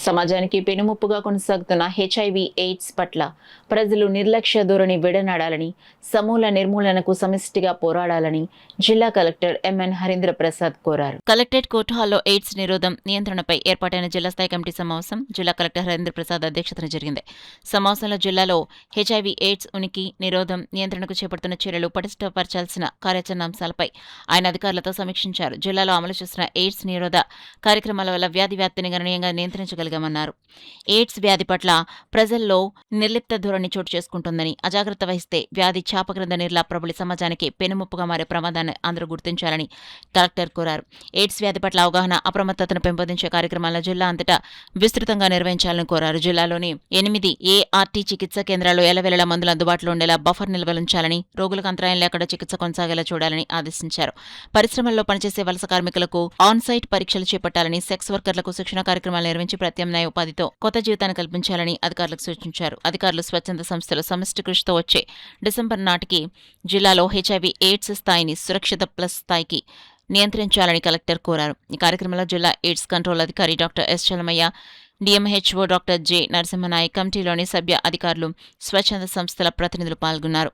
సమాజానికి పెనుముప్పుగా కొనసాగుతున్న HIV AIDS పట్ల ప్రజలు నిర్లక్ష్య ధోరణి విడనాడాలని, సమూల నిర్మూలనకు సమిష్టిగా పోరాడాలని జిల్లా కలెక్టర్ ఎంఎన్ హరీంద్ర ప్రసాద్ కోరారు. కలెక్టరేట్ కోర్టు హాల్లో ఎయిడ్స్ నిరోధం నియంత్రణపై ఏర్పాటైన జిల్లా స్థాయి కమిటీ సమావేశం జిల్లా కలెక్టర్ హరీంద్ర ప్రసాద్ అధ్యక్షతన జరిగింది. సమావేశంలో జిల్లాలో హెచ్ఐవి ఎయిడ్స్ ఉనికి, నిరోధం, నియంత్రణకు చేపడుతున్న చర్యలు, పటిష్టపరచాల్సిన కార్యాచరణ అంశాలపై ఆయన అధికారులతో సమీక్షించారు. జిల్లాలో అమలు చేస్తున్న ఎయిడ్స్ నిరోధ కార్యక్రమాల వల్ల వ్యాధి వ్యాప్తిని గణనీయంగా నియంత్రించగలిగామన్నారు. ఎయిడ్స్ వ్యాధి పట్ల ప్రజల్లో నిర్లిప్త ధోరణి చోటు చేసుకుంటోందని, అజాగ్రత్త వహిస్తే వ్యాధి చాపగ్రంథ నిర్లా ప్రబలి సమాజానికి పెనుముప్పుగా మారే ప్రమాదాన్ని అందరూ గుర్తించాలని కలెక్టర్ కోరారు. ఎయిడ్స్ వ్యాధి పట్ల అవగాహన, అప్రమత్తతను పెంపొందించే కార్యక్రమాలను జిల్లా అంతటా విస్తృతంగా నిర్వహించాలని కోరారు. జిల్లాలోని 8 ఏఆర్టీ చికిత్సా కేంద్రాల్లో ఎల్లవేళలా మందులు అందుబాటులో ఉండేలా బఫర్ నిల్వలుంచాలని, రోగులకు అంతరాయం లేకుండా చికిత్స కొనసాగేలా చూడాలని ఆదేశించారు. పరిశ్రమల్లో పనిచేసే వలస కార్మికులకు ఆన్-సైట్ పరీక్షలు చేపట్టాలని, సెక్స్ వర్కర్లకు శిక్షణ కార్యక్రమాలు నిర్వహించి ప్రత్యామ్నాయ ఉపాధితో కొత్త జీవితాన్ని కల్పించాలని అధికారులకు సూచించారు. అధికారులు స్వచ్ఛంద సంస్థలు సమిష్టి కృషితో వచ్చే డిసెంబర్ నాటికి జిల్లాలో హెచ్ఐవి ఎయిడ్స్ స్థాయిని సురక్షిత ప్లస్ స్థాయికి నియంత్రించాలని కలెక్టర్ కోరారు. ఈ కార్యక్రమంలో జిల్లా ఎయిడ్స్ కంట్రోల్ అధికారి doctor S Chalamayya, DMHO doctor J Narasimhanayak, కమిటీలోని సభ్య అధికారులు, స్వచ్ఛంద సంస్థల ప్రతినిధులు పాల్గొన్నారు.